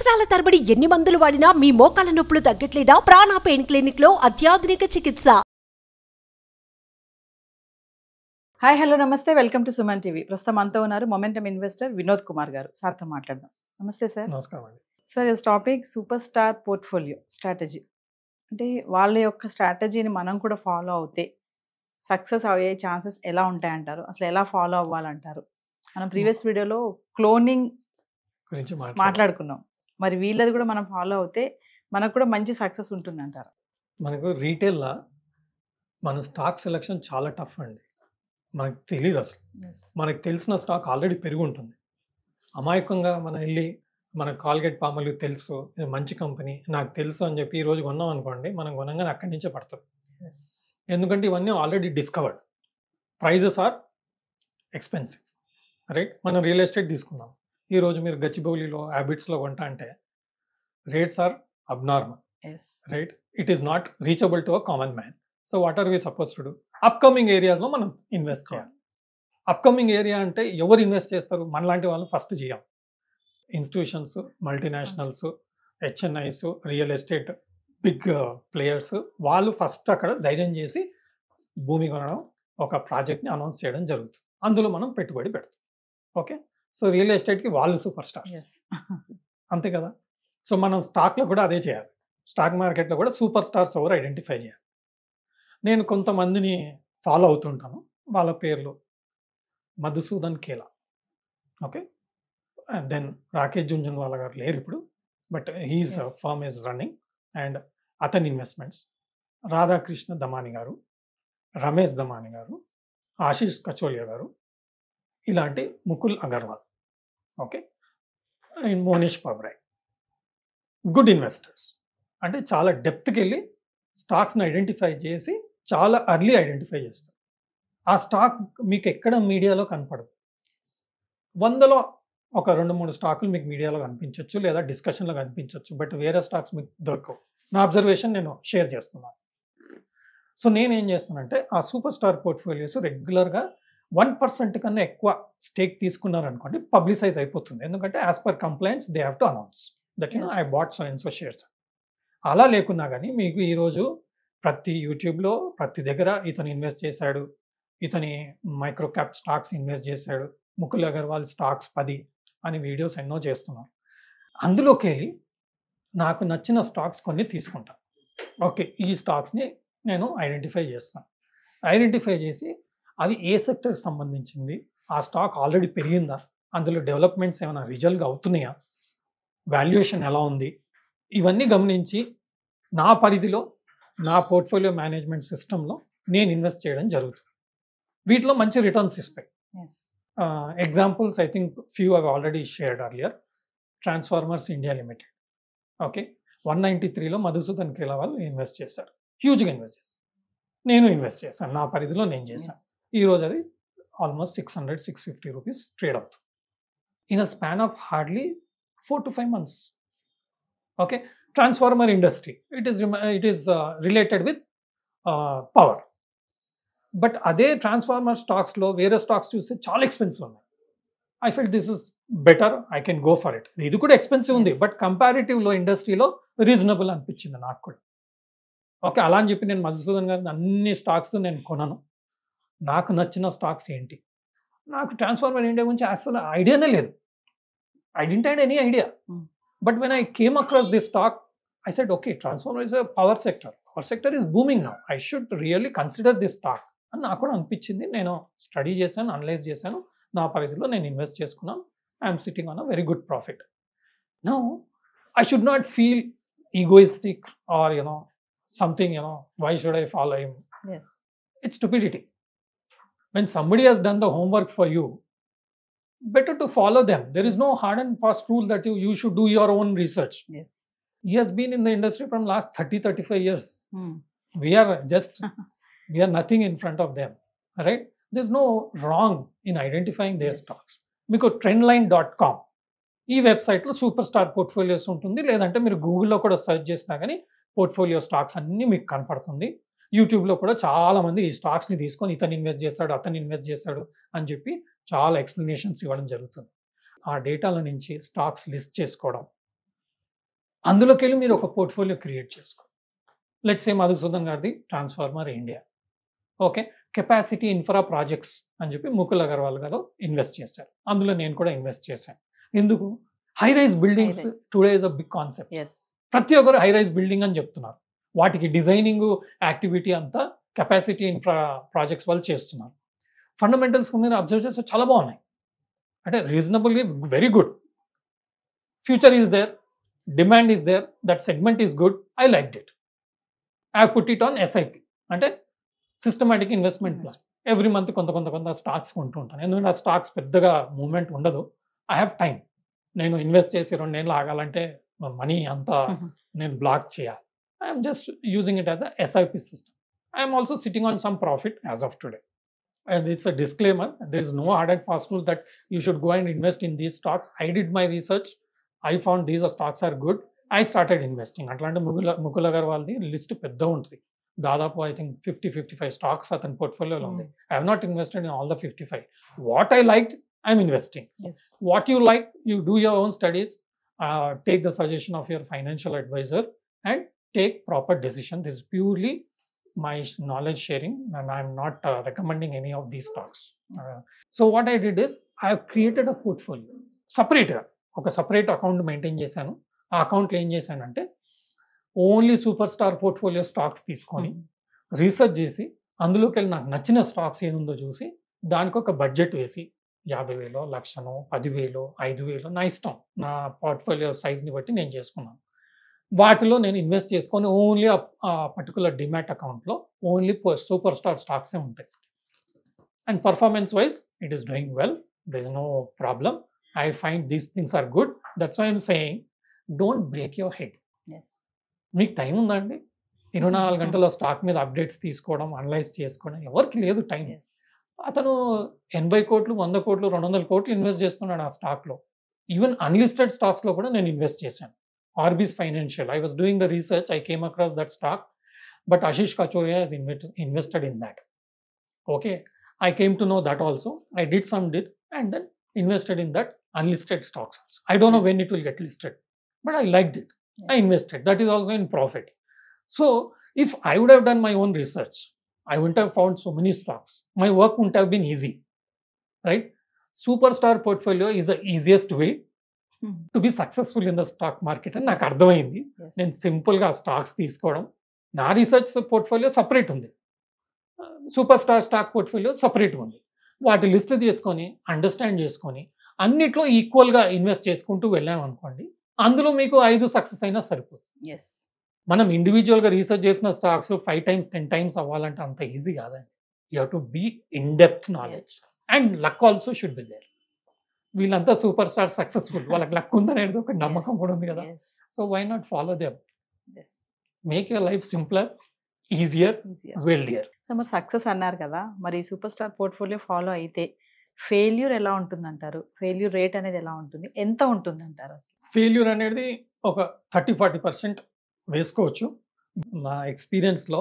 సంవత్సరాల తరబడి ఎన్ని మందులు వాడినా మీ మోకాల నొప్పులు తగ్గట్లేదా? ప్రాణ పెయిన్ క్లినిక్ లో అత్యాధునిక చికిత్స. హాయ్ హలో నమస్తే, వెల్కమ్ టు సుమన్ టీవీ. ప్రస్తుతం అంతా ఉన్నారు మొమెంటమ్ ఇన్వెస్టర్ వినోద్ కుమార్ గారు. సార్తో మాట్లాడదాం. నమస్తే సార్. నమస్కారం అండి. సార్, ఈ topic super star portfolio strategy. అంటే వాళ్ళ యొక్క స్ట్రాటజీని మనం కూడా ఫాలో అవుతే సక్సెస్ అయ్యే ఛాన్సెస్ ఎలా ఉంటాయంటారు? అసలు ఎలా ఫాలో అవ్వాలంటారు? మనం ప్రీవియస్ వీడియోలో క్లోనింగ్ గురించి మాట్లాడుకున్నాం. మరి వీళ్ళది కూడా మనం ఫాలో అవుతే మనకు కూడా మంచి సక్సెస్ ఉంటుందంటారు. మనకు రీటైల్లో మన స్టాక్ సెలెక్షన్ చాలా టఫ్ అండి. మనకు తెలియదు అసలు. మనకు తెలిసిన స్టాక్ ఆల్రెడీ పెరిగి ఉంటుంది. అమాయకంగా మనం వెళ్ళి మన కాల్గేట్ పామలు తెలుసు, ఇది మంచి కంపెనీ నాకు తెలుసు అని చెప్పి ఈరోజు కొన్నాం అనుకోండి, మనం కొనగానే అక్కడి నుంచే పడుతుంది. ఎందుకంటే ఇవన్నీ already discovered, prices are expensive, right? మనం రియల్ ఎస్టేట్ తీసుకుందాం. ఈరోజు మీరు గచ్చిబౌలిలో హ్యాబిట్స్లో కొంటా అంటే rates are abnormal, right? It is not reachable to a common man. So what are we suppose to do? Upcoming ఏరియాస్లో మనం ఇన్వెస్ట్ చేయాలి. అప్కమింగ్ ఏరియా అంటే ఎవరు ఇన్వెస్ట్ చేస్తారు? మనలాంటి వాళ్ళు ఫస్ట్ చేయం. Institutions, multinationals, HNIs, real estate big players, వాళ్ళు ఫస్ట్ అక్కడ ధైర్యం చేసి భూమి కొనడం, ఒక ప్రాజెక్ట్ని అనౌన్స్ చేయడం జరుగుతుంది. అందులో మనం పెట్టుబడి పెడతాం. ఓకే, సో రియల్ ఎస్టేట్కి వాళ్ళు సూపర్ స్టార్స్, అంతే కదా? సో మనం స్టాక్లో కూడా అదే చేయాలి. స్టాక్ మార్కెట్లో కూడా సూపర్ స్టార్స్ ఎవరు ఐడెంటిఫై చేయాలి. నేను కొంతమందిని ఫాలో అవుతుంటాను. వాళ్ళ పేర్లు మధుసూదన్ కేలా, ఓకే, దెన్ రాకేష్ జుంజున్వాలా గారు లేరు ఇప్పుడు, but his firm is running and అతని ఇన్వెస్ట్మెంట్స్. రాధాకృష్ణ దమాని గారు, రమేష్ దమాని గారు, ఆశీష్ కచోలియా గారు, ఇలాంటి Mukul Agarwal, okay, and Mohnish Pabrai, good investors. అంటే చాలా డెప్త్కి వెళ్ళి స్టాక్స్ని ఐడెంటిఫై చేసి చాలా అర్లీ ఐడెంటిఫై చేస్తారు. ఆ స్టాక్ మీకు ఎక్కడ మీడియాలో కనపడదు. 100లో ఒక 2-3 స్టాకులు మీకు మీడియాలో కనిపించవచ్చు, లేదా డిస్కషన్లో కనిపించవచ్చు, బట్ వేరే స్టాక్స్ మీకు దొరకవు. నా అబ్జర్వేషన్ నేను షేర్ చేస్తున్నాను. సో నేనేం చేస్తానంటే ఆ సూపర్ స్టార్ పోర్ట్ఫోలియోస్ రెగ్యులర్గా 1% కన్నా ఎక్కువ స్టేక్ తీసుకున్నారనుకోండి, పబ్లిసైజ్ అయిపోతుంది. ఎందుకంటే as per complaints they have to announce that I bought so and so shares. అలా లేకున్నా కానీ మీకు ఈరోజు ప్రతి యూట్యూబ్లో ప్రతి దగ్గర ఇతను ఇన్వెస్ట్ చేశాడు, ఇతని మైక్రో క్యాప్ స్టాక్స్ ఇన్వెస్ట్ చేశాడు, ముకుల్ అగర్వాల్ స్టాక్స్ 10 అని వీడియోస్ ఎన్నో చేస్తున్నారు. అందులోకి వెళ్ళి నాకు నచ్చిన స్టాక్స్ కొన్ని తీసుకుంటాను. ఓకే, ఈ స్టాక్స్ని నేను ఐడెంటిఫై చేస్తాను. ఐడెంటిఫై చేసి అవి ఏ సెక్టర్ సంబంధించింది, ఆ స్టాక్ ఆల్రెడీ పెరిగిందా, అందులో డెవలప్మెంట్స్ ఏమైనా రిజల్ట్గా అవుతున్నాయా, వాల్యుయేషన్ ఎలా ఉంది, ఇవన్నీ గమనించి నా పరిధిలో నా పోర్ట్ఫోలియో మేనేజ్మెంట్ సిస్టంలో నేను ఇన్వెస్ట్ చేయడం జరుగుతుంది. వీటిలో మంచి రిటర్న్స్ ఇస్తాయి. Examples I think few have already shared earlier. Transformers India Limited, okay, 193లో మధుసూదన్ కేలా వాళ్ళు ఇన్వెస్ట్ చేశారు, హ్యూజ్గా ఇన్వెస్ట్ చేశారు. నేను ఇన్వెస్ట్ చేశాను, నా పరిధిలో నేను చేశాను. ఈరోజు అది ఆల్మోస్ట్ 600-650 రూపీస్ ట్రేడ్ అవుతుంది in a span of hardly 4 to 5 months. Okay, transformer industry it is related with power. But అదే ట్రాన్స్ఫార్మర్ స్టాక్స్లో వేరే స్టాక్స్ చూస్తే చాలా ఎక్స్పెన్సివ్ ఉన్నాయి. I feel this is better, I can go for it. ఇది కూడా expensive ఉంది, బట్ కంపారిటివ్లో ఇండస్ట్రీలో రీజనబుల్ అనిపించింది నాకు కూడా. ఓకే, అలా అని చెప్పి నేను మధుసూదన్ గారి అన్ని స్టాక్స్ నేను కొనను. నాకు నచ్చిన స్టాక్స్ ఏంటి? నాకు ట్రాన్స్ఫార్మర్ ఇండియా గురించి అసలు ఐడియానే లేదు. I didn't have any idea. But when I came across this stock, I said, okay, transformer is a power sector. Power sector is booming now. I should really consider this stock. అని నాకు కూడా అనిపించింది. నేను study చేశాను, analyse చేశాను, నా పరిధిలో నేను ఇన్వెస్ట్ చేసుకున్నాను. I'm sitting on a very good profit. Now I should not feel egoistic or something, why should I follow him? Yes. It's stupidity. When somebody has done the homework for you, better to follow them. There is no hard and fast rule that you should do your own research. Yes. He has been in the industry from last 30-35 years. We are nothing in front of them, right? There's no wrong in identifying their stocks. మీకు trendline.com ఈ వెబ్సైట్లో super star portfolios ఉంటుంది, లేదంటే మీరు గూగుల్లో కూడా search చేసినా కానీ పోర్ట్ఫోలియో స్టాక్స్ అన్నీ మీకు కనపడుతుంది. యూట్యూబ్లో కూడా చాలామంది ఈ స్టాక్స్ని తీసుకొని ఇతను ఇన్వెస్ట్ చేస్తాడు, అతను ఇన్వెస్ట్ చేస్తాడు అని చెప్పి చాలా ఎక్స్ప్లెనేషన్స్ ఇవ్వడం జరుగుతుంది. ఆ డేటాల నుంచి స్టాక్స్ లిస్ట్ చేసుకోవడం, అందులోకి వెళ్ళి మీరు ఒక పోర్ట్ఫోలియో క్రియేట్ చేసుకో. లెట్స్ సే మధుసూదన్ గారిది transformer India, okay, capacity infra projects అని చెప్పి ముకుల్ అగర్వాల్ గారు ఇన్వెస్ట్ చేశారు. అందులో నేను కూడా ఇన్వెస్ట్ చేశాను. ఎందుకు? High rise buildings High-rise. Today is a big concept. Yes ప్రతి ఒక్కరు హై రైజ్ బిల్డింగ్ అని చెప్తున్నారు. వాటికి డిజైనింగ్ యాక్టివిటీ అంతా కెపాసిటీ ఇన్ఫ్రా ప్రాజెక్ట్స్ వాళ్ళు చేస్తున్నారు. ఫండమెంటల్స్ మీరు అబ్జర్వ్ చేస్తే చాలా బాగున్నాయి, అంటే reasonably very good. Future is there, demand is there, that segment is good, I liked it. I put it on SIP, అంటే systematic investment plan. Every month కొంత stocks కొంటూ ఉంటాను, ఎందుకంటే ఆ స్టాక్స్ పెద్దగా మూవ్మెంట్ ఉండదు. I have time. నేను invest చేసి 2 నెలలు ఆగాలంటే మనీ అంతా నేను బ్లాక్ చేయాలి. I'm just using it as a SIP system. I'm also sitting on some profit as of today. And it's a disclaimer, there is no hard and fast rule that you should go and invest in these stocks. I did my research, I found these stocks are good, I started investing. అట్లాంటి Mukul అగర్వాల్ది list పెద్ద ఉంటుంది, దాదాపు I think 50-55 stocks అతని పోర్ట్ఫోలియోలో ఉంది. I have not invested in all the 55. What I liked I'm investing. Yes What you like, you do your own studies, take the suggestion of your financial advisor and take proper decision. This is purely my knowledge sharing, and I'm not recommending any of these stocks. So what I did is I have created a portfolio separate, ఒక separate account maintain చేశాను. ఆ అకౌంట్లో ఏం చేశానంటే only super star portfolio stocks తీసుకొని research చేసి అందులోకి వెళ్ళి నాకు నచ్చిన స్టాక్స్ ఏముందో చూసి దానికి ఒక బడ్జెట్ వేసి 50,000, 1,00,000, 10,000, 5,000 నా ఇష్టం, నా పోర్ట్ఫోలియో సైజ్ని బట్టి నేను చేసుకున్నాను. వాటిలో నేను ఇన్వెస్ట్ చేసుకొని ఓన్లీ ఆ పర్టికులర్ డిమాట్ అకౌంట్లో ఓన్లీ సూపర్ స్టార్ స్టాక్సే ఉంటాయి. And performance wise it is doing well, there is no problem. I find these things are good. That's why I'm saying don't break your head. Yes మీకు time ఉందండి? 24 గంటల stock మీద updates తీసుకోవడం, analyse చేసుకోవడం ఎవరికి లేదు టైం. ఎస్ అతను 80 కోట్లు, 100 కోట్లు, 200 కోట్లు ఇన్వెస్ట్ చేస్తున్నాడు ఆ స్టాక్లో. ఈవెన్ అన్లిస్టెడ్ స్టాక్స్లో కూడా నేను ఇన్వెస్ట్ చేశాను. ఆర్బీస్ financial, I was doing the research, I came across that stock, but Ashish Kachoria has invested in that. Okay, I came to know that also. I did some and then invested in that unlisted stocks also. I don't know when it will get listed, but I liked it. I invested. That is also in profit. So if I would have done my own research, I wouldn't have found so many stocks. My work wouldn't have been easy, right? Superstar portfolio is the easiest way to be successful in the stock market అని నాకు అర్థమైంది. నేను సింపుల్గా stocks తీసుకోవడం, నా research portfolio separate ఉంది, super star stock portfolio separate ఉంది. వాటి లిస్ట్ తీసుకొని అండర్స్టాండ్ చేసుకొని అన్నిట్లో ఈక్వల్గా ఇన్వెస్ట్ చేసుకుంటూ వెళ్ళామనుకోండి, అందులో మీకు 5 సక్సెస్ అయినా సరిపోతుంది. ఎస్ మనం ఇండివిజువల్గా రీసెర్చ్ చేసిన స్టాక్స్ 5 times 10 times అవ్వాలంటే అంత ఈజీ కాదండి. You have to be in depth knowledge and luck also should be there. వీళ్ళంతా సూపర్ స్టార్ సక్సెస్ఫుల్, వాళ్ళకి లక్ ఉందనేది ఒక నమ్మకం కూడా ఉంది కదా. So why not follow them? Make your life simpler, easier, wealthier. So మరి సక్సెస్ అన్నారు కదా, మరి సూపర్ స్టార్ పోర్ట్ఫోలియో ఫాలో అయితే ఫెయిల్యూర్ ఎలా ఉంటుందంటారు? ఫెయిల్యూర్ రేట్ అనేది ఎలా ఉంటుంది, ఎంత ఉంటుంది అంటారు? అసలు ఫెయిల్యూర్ అనేది ఒక 30-40% వేసుకోవచ్చు. నా ఎక్స్పీరియన్స్లో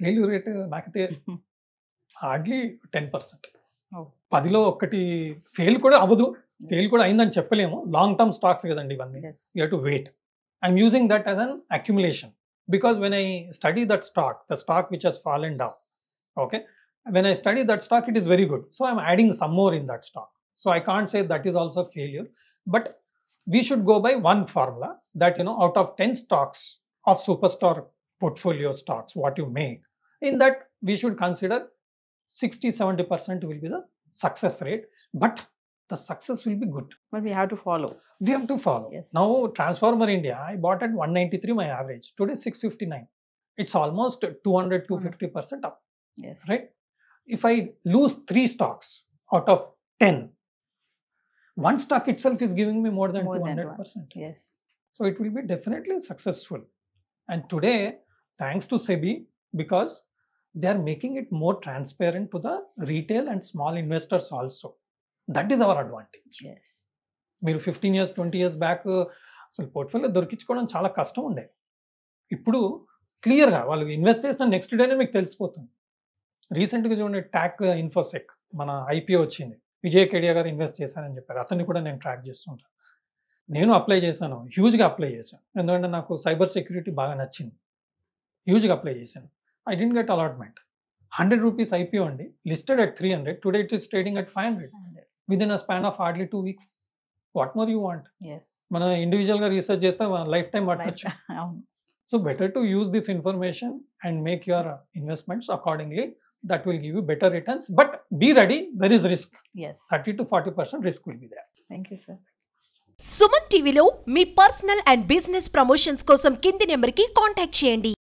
ఫెయిల్యూర్ రేట్ నాకైతే హార్డ్లీ 10%. 10లో 1 ఫెయిల్ కూడా అవ్వదు. ఫెయిల్ కూడా అయిందని చెప్పలేము. లాంగ్ టర్మ్ స్టాక్స్ కదండి ఇవన్నీ. You have to wait. I'm using that as an accumulation because when I study that stock, the stock which has fallen down, okay, when I study that stock, it is very good. So I'm adding some more in that stock. So I can't say that is also failure, but we should go by one formula that, you know, out of 10 stocks of superstar portfolio stocks, what you make, in that we should consider 60-70% will be the success rate, but the success will be good. But we have to follow. We have to follow. Yes. Now, Transformer India, I bought at 193 my average. Today 659. It's almost 200-250% up. Yes. Right? If I lose 3 stocks out of 10, one stock itself is giving me more than 200%. Yes. So it will be definitely successful. And today, thanks to SEBI, because they are making it more transparent to the retail and small investors also. That is our advantage. Yes. మీరు 15 years 20 years back అసలు portfolio దొరికించుకోవడం చాలా కష్టం ఉండేది. ఇప్పుడు క్లియర్గా వాళ్ళు invest చేసిన next డేనే మీకు తెలిసిపోతుంది. రీసెంట్గా చూడండి, టాక్ ఇన్ఫోసెక్ మన ఐపీఓ వచ్చింది, విజయ్ కేడియా గారు ఇన్వెస్ట్ చేశారని చెప్పారు. అతన్ని కూడా నేను ట్రాక్ చేస్తుంటాను. నేను అప్లై చేశాను, హ్యూజ్గా అప్లై చేశాను, ఎందుకంటే నాకు సైబర్ సెక్యూరిటీ బాగా నచ్చింది. హ్యూజ్గా అప్లై చేశాను. I didn't get allotment. 100 rupees IPO అండి, listed at 300, today it is trading at 500 within a span of hardly 2 weeks. What more you want? మనం ఇండివిజువల్గా రీసెర్చ్ చేస్తే లైఫ్ టైం పట్టచ్చు. అవును. So better to use this information and make your investments accordingly. That will give you better returns. But be ready, there is risk. Yes. 30 to 40% risk will be there. Thank you, sir. Suman టీవీలో మీ personal and business promotions కోసం కింది నెంబర్కి contact చేయండి.